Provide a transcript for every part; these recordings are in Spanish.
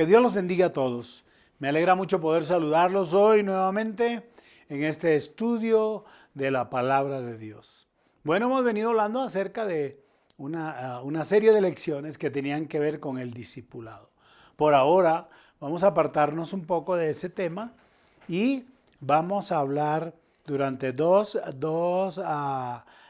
Que Dios los bendiga a todos. Me alegra mucho poder saludarlos hoy nuevamente en este estudio de la palabra de Dios. Bueno, hemos venido hablando acerca de una serie de lecciones que tenían que ver con el discipulado. Por ahora vamos a apartarnos un poco de ese tema y vamos a hablar durante dos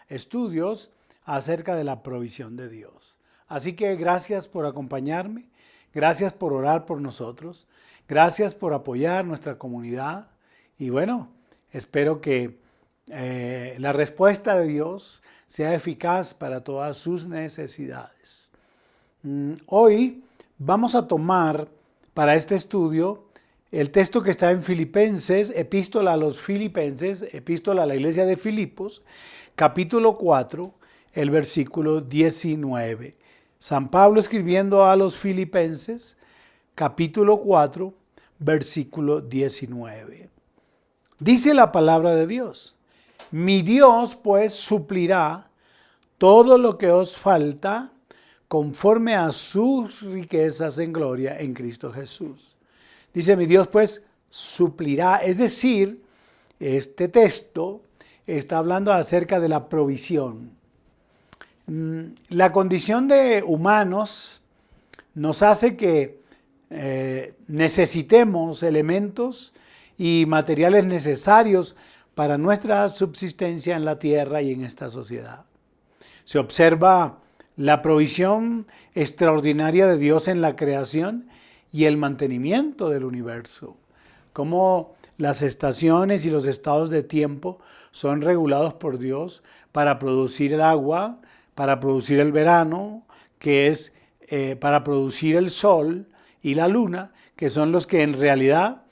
estudios acerca de la provisión de Dios. Así que gracias por acompañarme, gracias por orar por nosotros, gracias por apoyar nuestra comunidad y bueno, espero que la respuesta de Dios sea eficaz para todas sus necesidades. Hoy vamos a tomar para este estudio el texto que está en Filipenses, Epístola a los Filipenses, Epístola a la iglesia de Filipos, capítulo 4, el versículo 19. San Pablo escribiendo a los Filipenses, capítulo 4, versículo 19. Dice la palabra de Dios: mi Dios pues suplirá todo lo que os falta conforme a sus riquezas en gloria en Cristo Jesús. Dice, mi Dios pues suplirá, es decir, este texto está hablando acerca de la provisión. La condición de humanos nos hace que necesitemos elementos y materiales necesarios para nuestra subsistencia en la tierra y en esta sociedad. Se observa la provisión extraordinaria de Dios en la creación y el mantenimiento del universo, cómo las estaciones y los estados de tiempo son regulados por Dios para producir el agua, para producir el verano, que es para producir el sol y la luna, que son los que en realidad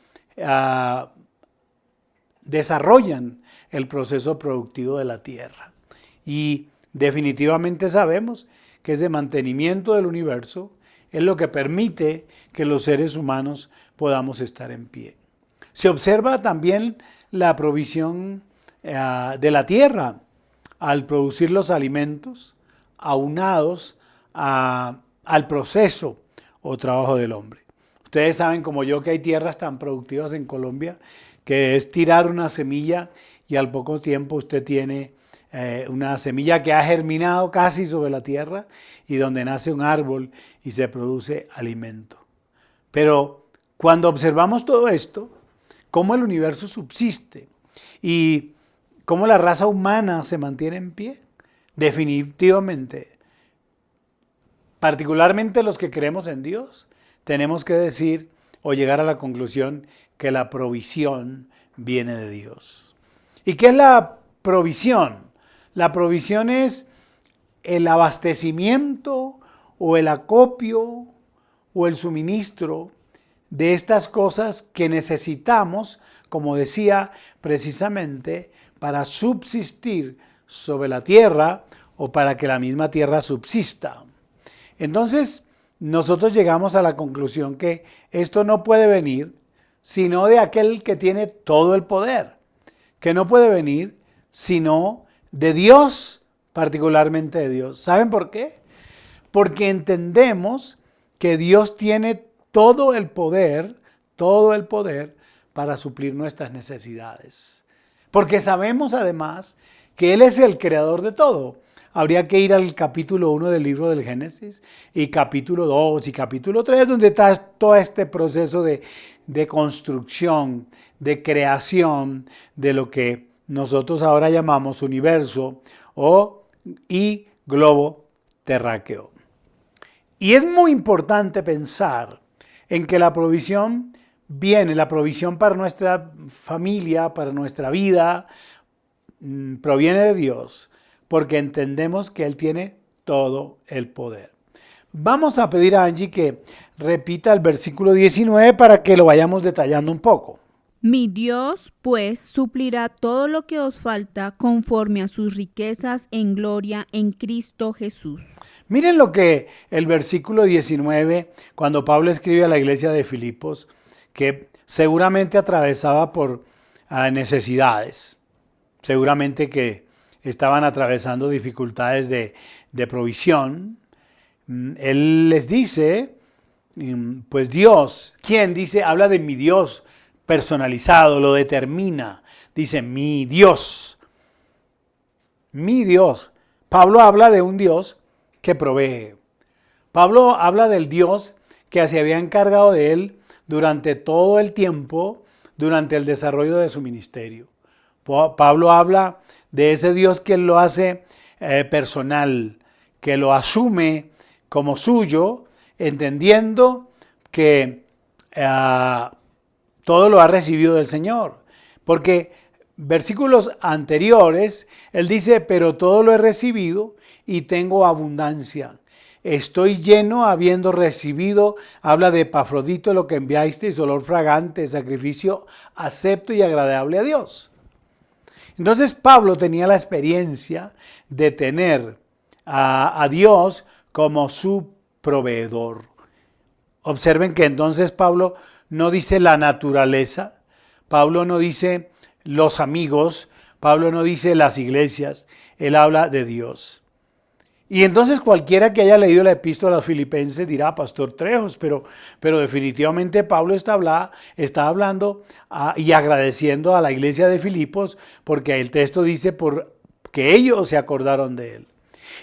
desarrollan el proceso productivo de la tierra. Y definitivamente sabemos que ese mantenimiento del universo es lo que permite que los seres humanos podamos estar en pie. Se observa también la provisión de la tierra al producir los alimentos aunados al proceso o trabajo del hombre. Ustedes saben como yo que hay tierras tan productivas en Colombia que es tirar una semilla y al poco tiempo usted tiene una semilla que ha germinado casi sobre la tierra y donde nace un árbol y se produce alimento. Pero cuando observamos todo esto, cómo el universo subsiste y cómo la raza humana se mantiene en pie, definitivamente, particularmente los que creemos en Dios, tenemos que decir o llegar a la conclusión que la provisión viene de Dios. ¿Y qué es la provisión? La provisión es el abastecimiento o el acopio o el suministro de estas cosas que necesitamos, como decía precisamente, para subsistir sobre la tierra o para que la misma tierra subsista. Entonces, nosotros llegamos a la conclusión que esto no puede venir sino de aquel que tiene todo el poder, que no puede venir sino de Dios, particularmente de Dios. ¿Saben por qué? Porque entendemos que Dios tiene todo el poder para suplir nuestras necesidades. Porque sabemos además que Él es el creador de todo. Habría que ir al capítulo 1 del libro del Génesis y capítulo 2 y capítulo 3, donde está todo este proceso de construcción, de creación de lo que nosotros ahora llamamos universo y globo terráqueo. Y es muy importante pensar en que la provisión para nuestra familia, para nuestra vida, proviene de Dios, porque entendemos que Él tiene todo el poder. Vamos a pedir a Angie que repita el versículo 19 para que lo vayamos detallando un poco. Mi Dios, pues, suplirá todo lo que os falta conforme a sus riquezas en gloria en Cristo Jesús. Miren lo que el versículo 19, cuando Pablo escribe a la iglesia de Filipos, que seguramente atravesaba por necesidades, seguramente que estaban atravesando dificultades de provisión. Él les dice, pues Dios, ¿quién? Dice, habla de mi Dios personalizado, lo determina. Dice, mi Dios. Mi Dios. Pablo habla de un Dios que provee. Pablo habla del Dios que se había encargado de él durante todo el tiempo, durante el desarrollo de su ministerio. Pablo habla de ese Dios que lo hace personal, que lo asume como suyo, entendiendo que todo lo ha recibido del Señor. Porque versículos anteriores, él dice, pero todo lo he recibido y tengo abundancia. Estoy lleno habiendo recibido, habla de Epafrodito, lo que enviasteis, olor fragante, sacrificio acepto y agradable a Dios. Entonces Pablo tenía la experiencia de tener a Dios como su proveedor. Observen que entonces Pablo no dice la naturaleza, Pablo no dice los amigos, Pablo no dice las iglesias, él habla de Dios. Y entonces cualquiera que haya leído la epístola a los Filipenses dirá, Pastor Trejos, pero definitivamente Pablo está hablando y agradeciendo a la iglesia de Filipos porque el texto dice que ellos se acordaron de él.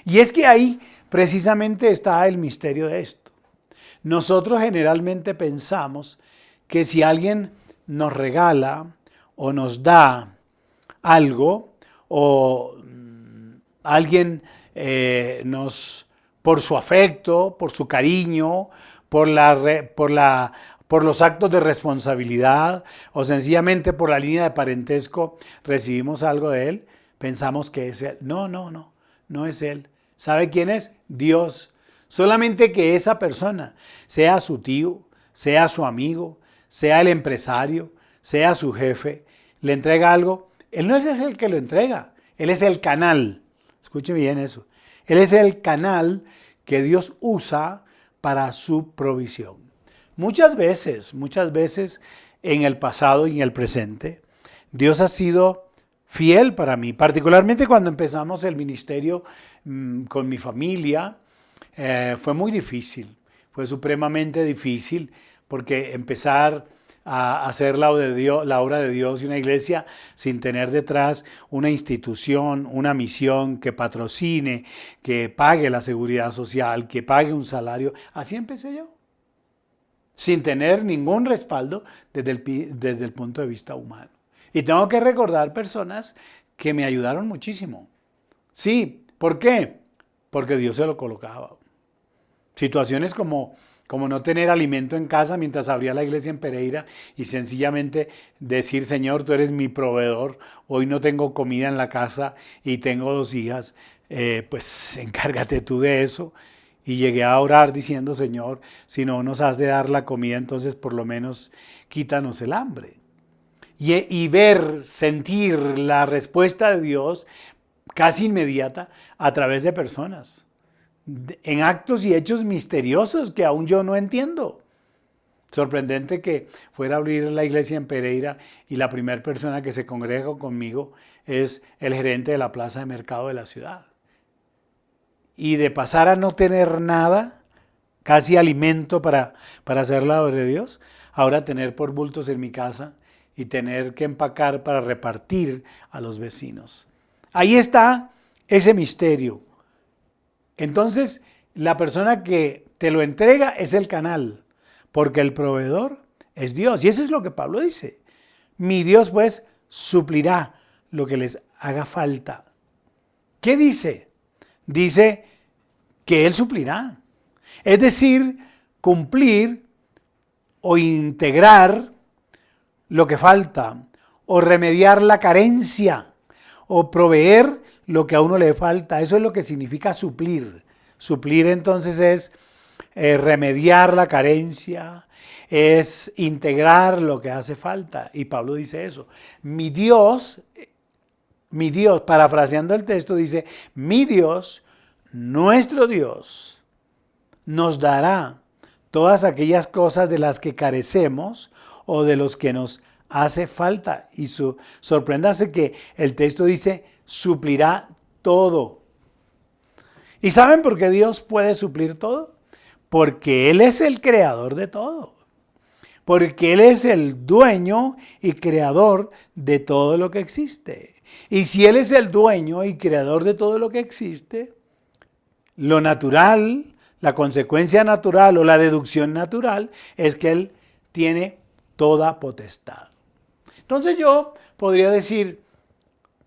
Y es que ahí precisamente está el misterio de esto. Nosotros generalmente pensamos que si alguien nos regala o nos da algo o alguien por su afecto, por su cariño, por los actos de responsabilidad o sencillamente por la línea de parentesco recibimos algo de él, pensamos que es él. No es él. ¿Sabe quién es? Dios. Solamente que esa persona, sea su tío, sea su amigo, sea el empresario, sea su jefe, le entrega algo, él no es el que lo entrega, él es el canal. Escuchen bien eso. Él es el canal que Dios usa para su provisión. Muchas veces en el pasado y en el presente, Dios ha sido fiel para mí, particularmente cuando empezamos el ministerio con mi familia. Fue muy difícil, fue supremamente difícil porque empezar a hacer la obra de Dios y una iglesia sin tener detrás una institución, una misión que patrocine, que pague la seguridad social, que pague un salario. Así empecé yo, sin tener ningún respaldo desde el punto de vista humano. Y tengo que recordar personas que me ayudaron muchísimo. Sí, ¿por qué? Porque Dios se lo colocaba. Situaciones como no tener alimento en casa mientras abría la iglesia en Pereira y sencillamente decir, Señor, tú eres mi proveedor, hoy no tengo comida en la casa y tengo 2 hijas, pues encárgate tú de eso. Y llegué a orar diciendo, Señor, si no nos has de dar la comida, entonces por lo menos quítanos el hambre. Y ver, sentir la respuesta de Dios casi inmediata a través de personas, en actos y hechos misteriosos que aún yo no entiendo. Sorprendente que fuera a abrir la iglesia en Pereira y la primera persona que se congrega conmigo es el gerente de la plaza de mercado de la ciudad. Y de pasar a no tener nada, casi alimento para hacer la obra de Dios, ahora tener por bultos en mi casa y tener que empacar para repartir a los vecinos. Ahí está ese misterio. Entonces, la persona que te lo entrega es el canal, porque el proveedor es Dios. Y eso es lo que Pablo dice. Mi Dios, pues, suplirá lo que les haga falta. ¿Qué dice? Dice que Él suplirá. Es decir, cumplir o integrar lo que falta, o remediar la carencia, o proveer lo que a uno le falta. Eso es lo que significa suplir. Suplir entonces es remediar la carencia, es integrar lo que hace falta. Y Pablo dice eso. Mi Dios, parafraseando el texto, dice, mi Dios, nuestro Dios, nos dará todas aquellas cosas de las que carecemos o de los que nos hace falta. Y sorpréndase que el texto dice, suplirá todo. ¿Y saben por qué Dios puede suplir todo? Porque Él es el creador de todo. Porque Él es el dueño y creador de todo lo que existe. Y si Él es el dueño y creador de todo lo que existe, lo natural, la consecuencia natural o la deducción natural es que Él tiene toda potestad. Entonces yo podría decir,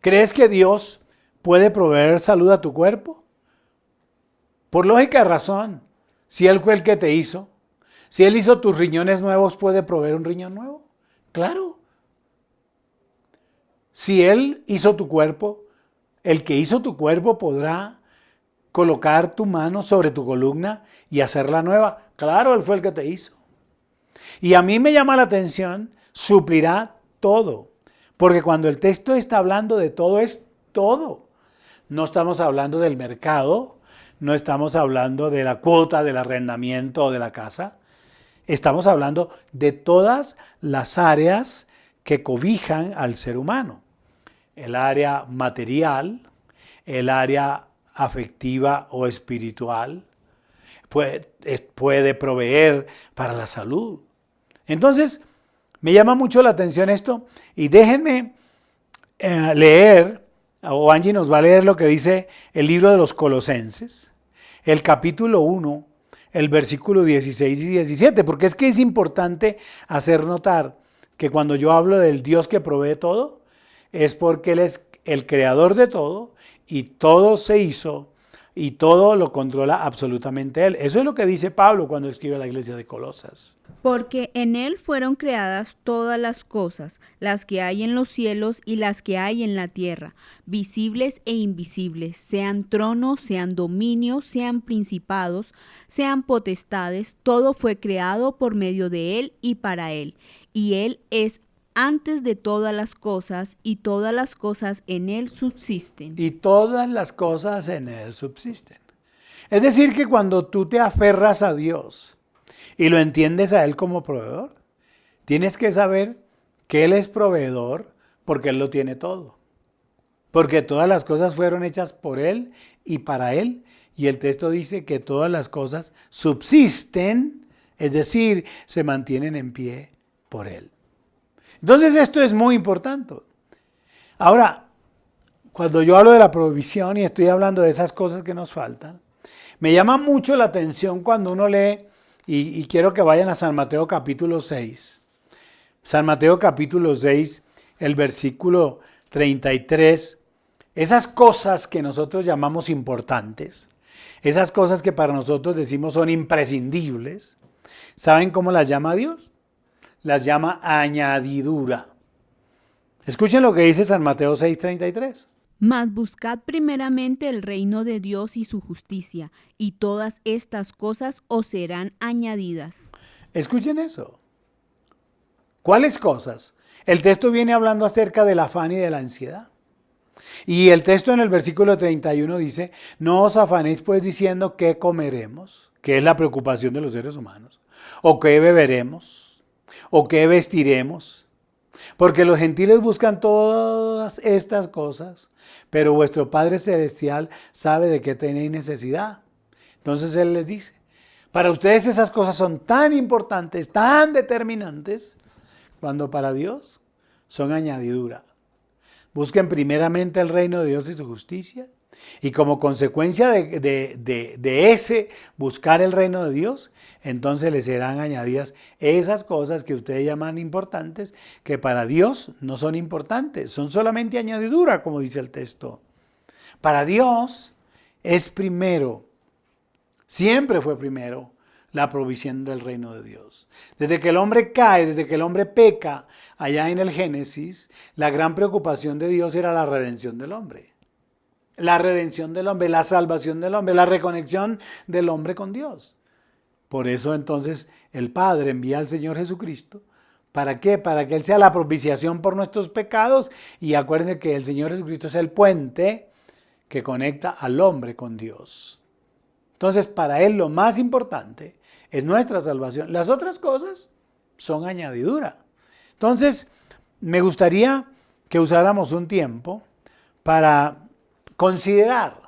¿crees que Dios puede proveer salud a tu cuerpo? Por lógica de razón, si Él fue el que te hizo, si Él hizo tus riñones nuevos, ¿puede proveer un riñón nuevo? Claro. Si Él hizo tu cuerpo, el que hizo tu cuerpo podrá colocar tu mano sobre tu columna y hacerla nueva. Claro, Él fue el que te hizo. Y a mí me llama la atención, suplirá todo. Porque cuando el texto está hablando de todo, es todo. No estamos hablando del mercado, no estamos hablando de la cuota del arrendamiento o de la casa. Estamos hablando de todas las áreas que cobijan al ser humano. El área material, el área afectiva o espiritual, puede proveer para la salud. Entonces, me llama mucho la atención esto y déjenme leer, o Angie nos va a leer lo que dice el libro de los Colosenses, el capítulo 1, el versículo 16 y 17, porque es que es importante hacer notar que cuando yo hablo del Dios que provee todo, es porque Él es el creador de todo y todo se hizo y todo lo controla absolutamente Él. Eso es lo que dice Pablo cuando escribe a la iglesia de Colosas. Porque en Él fueron creadas todas las cosas, las que hay en los cielos y las que hay en la tierra, visibles e invisibles, sean tronos, sean dominios, sean principados, sean potestades, todo fue creado por medio de Él y para Él. Y Él es antes de todas las cosas, y todas las cosas en Él subsisten. Y todas las cosas en Él subsisten. Es decir, que cuando tú te aferras a Dios y lo entiendes a Él como proveedor, tienes que saber que Él es proveedor porque Él lo tiene todo. Porque todas las cosas fueron hechas por Él y para Él. Y el texto dice que todas las cosas subsisten, es decir, se mantienen en pie por Él. Entonces esto es muy importante. Ahora, cuando yo hablo de la provisión y estoy hablando de esas cosas que nos faltan, me llama mucho la atención cuando uno lee, y quiero que vayan a San Mateo capítulo 6. San Mateo capítulo 6, el versículo 33. Esas cosas que nosotros llamamos importantes, esas cosas que para nosotros decimos son imprescindibles, ¿saben cómo las llama Dios? Las llama añadidura. Escuchen lo que dice San Mateo 6:33. Mas buscad primeramente el reino de Dios y su justicia, y todas estas cosas os serán añadidas. Escuchen eso. ¿Cuáles cosas? El texto viene hablando acerca del afán y de la ansiedad. Y el texto en el versículo 31 dice, no os afanéis pues diciendo qué comeremos, que es la preocupación de los seres humanos, o qué beberemos, o qué vestiremos, porque los gentiles buscan todas estas cosas, pero vuestro Padre Celestial sabe de qué tenéis necesidad. Entonces Él les dice, para ustedes esas cosas son tan importantes, tan determinantes, cuando para Dios son añadidura. Busquen primeramente el reino de Dios y su justicia, y como consecuencia de ese buscar el reino de Dios, entonces les serán añadidas esas cosas que ustedes llaman importantes, que para Dios no son importantes, son solamente añadidura, como dice el texto. Para Dios es primero, siempre fue primero, la provisión del reino de Dios. Desde que el hombre cae, desde que el hombre peca, allá en el Génesis, la gran preocupación de Dios era la redención del hombre. La redención del hombre, la salvación del hombre, la reconexión del hombre con Dios. Por eso entonces el Padre envía al Señor Jesucristo. ¿Para qué? Para que Él sea la propiciación por nuestros pecados. Y acuérdense que el Señor Jesucristo es el puente que conecta al hombre con Dios. Entonces para Él lo más importante es nuestra salvación. Las otras cosas son añadidura. Entonces me gustaría que usáramos un tiempo para considerar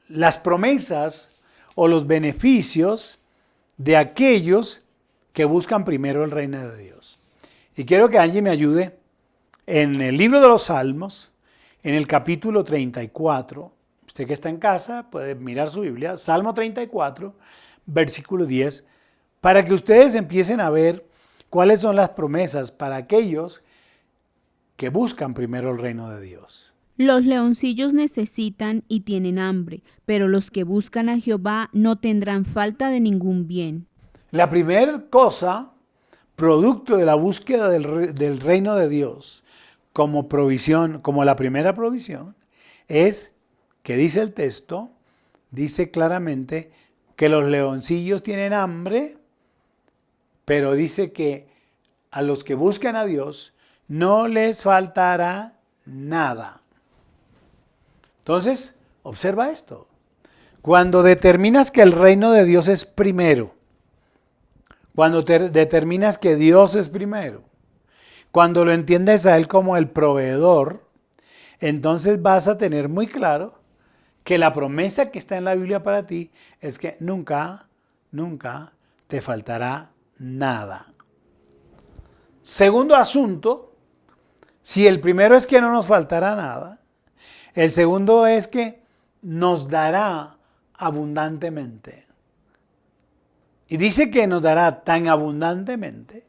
las promesas o los beneficios de aquellos que buscan primero el reino de Dios. Y quiero que Angie me ayude en el libro de los Salmos, en el capítulo 34. Usted que está en casa puede mirar su Biblia, Salmo 34, versículo 10, para que ustedes empiecen a ver cuáles son las promesas para aquellos que buscan primero el reino de Dios. Los leoncillos necesitan y tienen hambre, pero los que buscan a Jehová no tendrán falta de ningún bien. La primera cosa, producto de la búsqueda del reino de Dios como provisión, como la primera provisión, es que dice el texto, dice claramente que los leoncillos tienen hambre, pero dice que a los que buscan a Dios no les faltará nada. Entonces, observa esto. Cuando determinas que el reino de Dios es primero, cuando determinas que Dios es primero, cuando lo entiendes a Él como el proveedor, entonces vas a tener muy claro que la promesa que está en la Biblia para ti es que nunca, nunca te faltará nada. Segundo asunto, si el primero es que no nos faltará nada, el segundo es que nos dará abundantemente. Y dice que nos dará tan abundantemente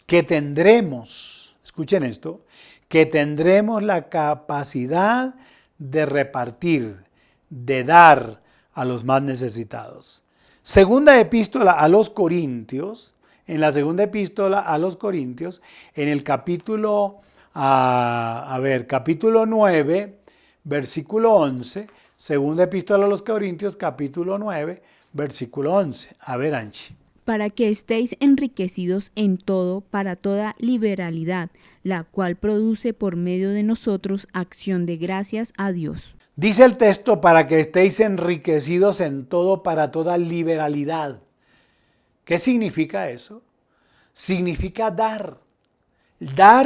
que tendremos, escuchen esto, que tendremos la capacidad de repartir, de dar a los más necesitados. Segunda epístola a los Corintios, en la segunda epístola a los Corintios, en el capítulo, capítulo 9, versículo 11, segunda epístola a los Corintios, capítulo 9, versículo 11. A ver, Anchi. Para que estéis enriquecidos en todo, para toda liberalidad, la cual produce por medio de nosotros acción de gracias a Dios. Dice el texto, para que estéis enriquecidos en todo, para toda liberalidad. ¿Qué significa eso? Significa dar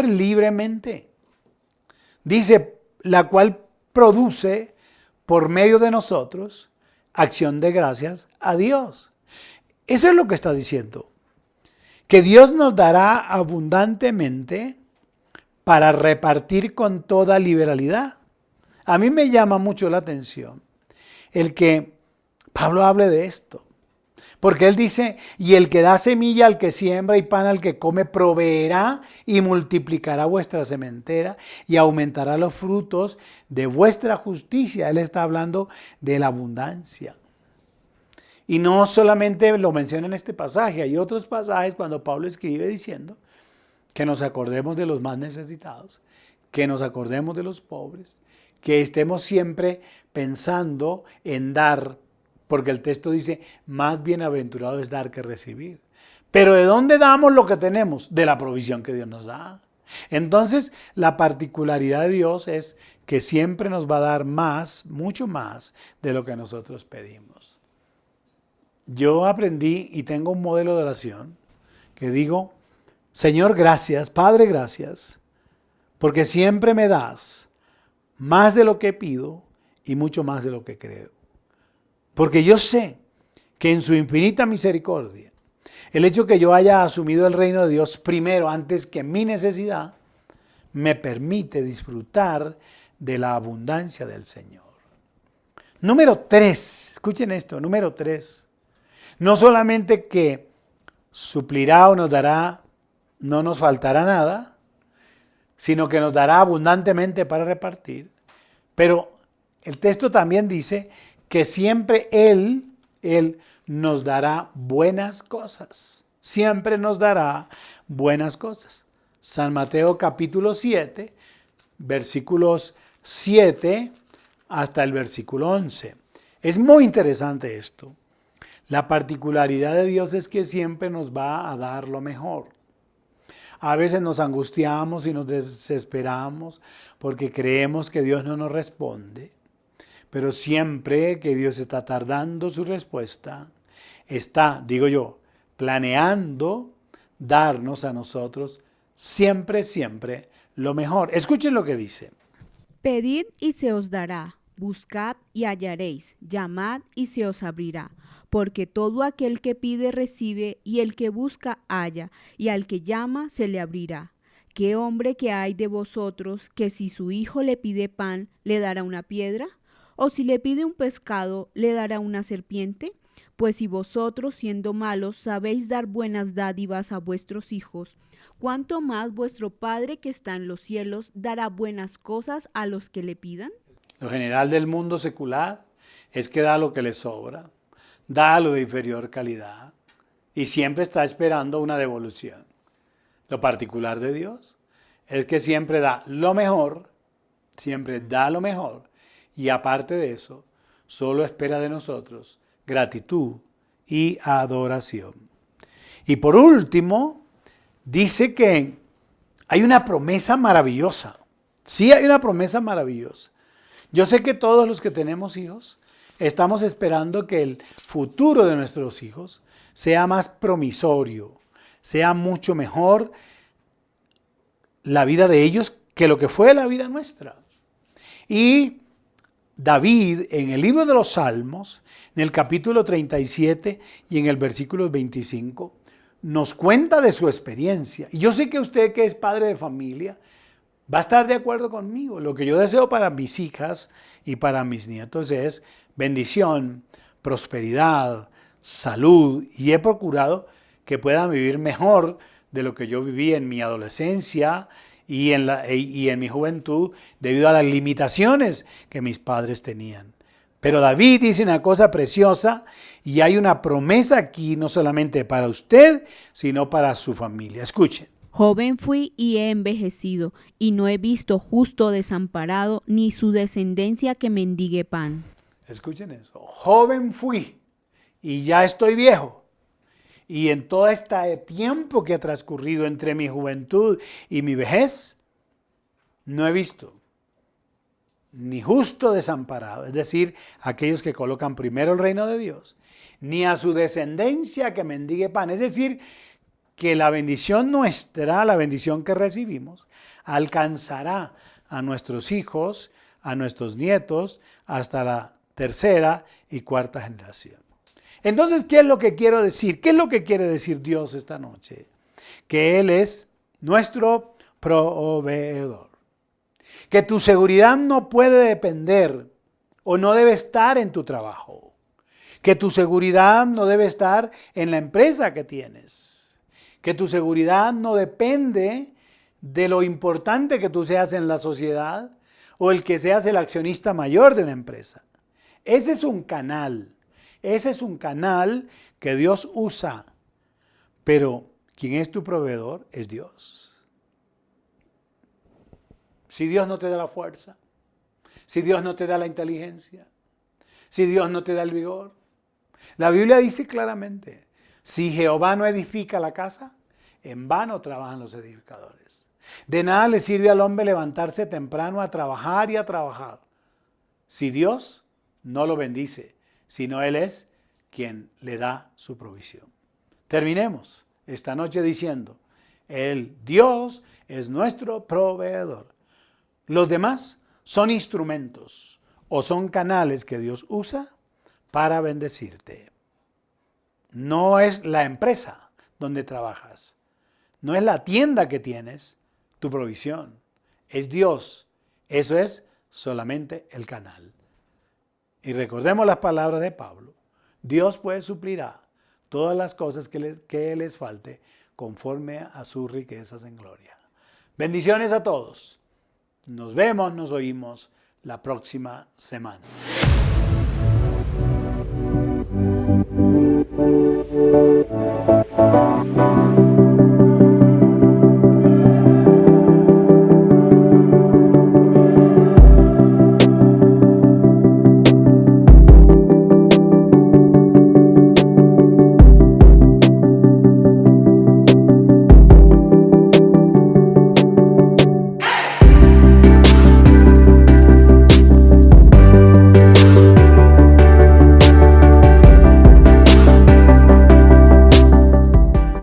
libremente. Dice, la cual produce por medio de nosotros acción de gracias a Dios. Eso es lo que está diciendo. Que Dios nos dará abundantemente para repartir con toda liberalidad. A mí me llama mucho la atención el que Pablo hable de esto. Porque él dice, y el que da semilla al que siembra y pan al que come, proveerá y multiplicará vuestra sementera y aumentará los frutos de vuestra justicia. Él está hablando de la abundancia. Y no solamente lo menciona en este pasaje, hay otros pasajes cuando Pablo escribe diciendo que nos acordemos de los más necesitados, que nos acordemos de los pobres, que estemos siempre pensando en dar, porque el texto dice, más bienaventurado es dar que recibir. Pero ¿de dónde damos lo que tenemos? De la provisión que Dios nos da. Entonces, la particularidad de Dios es que siempre nos va a dar más, mucho más de lo que nosotros pedimos. Yo aprendí y tengo un modelo de oración que digo, Señor, gracias, Padre, gracias, porque siempre me das más de lo que pido y mucho más de lo que creo. Porque yo sé que en su infinita misericordia, el hecho que yo haya asumido el reino de Dios primero antes que mi necesidad, me permite disfrutar de la abundancia del Señor. Número 3, escuchen esto, número 3. No solamente que suplirá o nos dará, no nos faltará nada, sino que nos dará abundantemente para repartir. Pero el texto también dice que siempre Él nos dará buenas cosas. Siempre nos dará buenas cosas. San Mateo capítulo 7, versículos 7 hasta el versículo 11. Es muy interesante esto. La particularidad de Dios es que siempre nos va a dar lo mejor. A veces nos angustiamos y nos desesperamos porque creemos que Dios no nos responde. Pero siempre que Dios está tardando su respuesta, está, digo yo, planeando darnos a nosotros siempre, siempre lo mejor. Escuchen lo que dice. Pedid y se os dará, Buscad y hallaréis, llamad y se os abrirá. Porque todo aquel que pide recibe, y el que busca halla, y al que llama se le abrirá. ¿Qué hombre que hay de vosotros que si su hijo le pide pan, le dará una piedra? ¿O si le pide un pescado, le dará una serpiente? Pues si vosotros, siendo malos, sabéis dar buenas dádivas a vuestros hijos, ¿cuánto más vuestro Padre que está en los cielos dará buenas cosas a los que le pidan? Lo general del mundo secular es que da lo que le sobra, da lo de inferior calidad y siempre está esperando una devolución. Lo particular de Dios es que siempre da lo mejor, y aparte de eso, solo espera de nosotros gratitud y adoración. Y por último, dice que hay una promesa maravillosa. Sí, hay una promesa maravillosa. Yo sé que todos los que tenemos hijos estamos esperando que el futuro de nuestros hijos sea más promisorio, sea mucho mejor la vida de ellos que lo que fue la vida nuestra. Y David, en el libro de los Salmos, en el capítulo 37 y en el versículo 25, nos cuenta de su experiencia. Y yo sé que usted, que es padre de familia, va a estar de acuerdo conmigo. Lo que yo deseo para mis hijas y para mis nietos es bendición, prosperidad, salud, y he procurado que puedan vivir mejor de lo que yo viví en mi adolescencia y en mi juventud debido a las limitaciones que mis padres tenían. Pero David dice una cosa preciosa y hay una promesa aquí no solamente para usted, sino para su familia. Escuchen. Joven fui y he envejecido, y no he visto justo desamparado, ni su descendencia que mendigue pan. Escuchen eso. Joven fui y ya estoy viejo. Y en todo este tiempo que ha transcurrido entre mi juventud y mi vejez, no he visto ni justo desamparado, es decir, aquellos que colocan primero el reino de Dios, ni a su descendencia que mendigue pan. Es decir, que la bendición nuestra, la bendición que recibimos, alcanzará a nuestros hijos, a nuestros nietos, hasta la tercera y cuarta generación. Entonces, ¿qué es lo que quiero decir? ¿Qué es lo que quiere decir Dios esta noche? Que Él es nuestro proveedor. Que tu seguridad no puede depender o no debe estar en tu trabajo. Que tu seguridad no debe estar en la empresa que tienes. Que tu seguridad no depende de lo importante que tú seas en la sociedad o el que seas el accionista mayor de una empresa. Ese es un canal. Ese es un canal que Dios usa. Pero ¿quién es tu proveedor? Es Dios. Si Dios no te da la fuerza, si Dios no te da la inteligencia, si Dios no te da el vigor. La Biblia dice claramente, si Jehová no edifica la casa, en vano trabajan los edificadores. De nada le sirve al hombre levantarse temprano a trabajar y a trabajar, si Dios no lo bendice, sino Él es quien le da su provisión. Terminemos esta noche diciendo, Dios es nuestro proveedor. Los demás son instrumentos o son canales que Dios usa para bendecirte. No es la empresa donde trabajas, no es la tienda que tienes tu provisión, es Dios. Eso es solamente el canal. Y recordemos las palabras de Pablo. Dios pues suplirá todas las cosas que les falte conforme a sus riquezas en gloria. Bendiciones a todos. Nos vemos, nos oímos la próxima semana.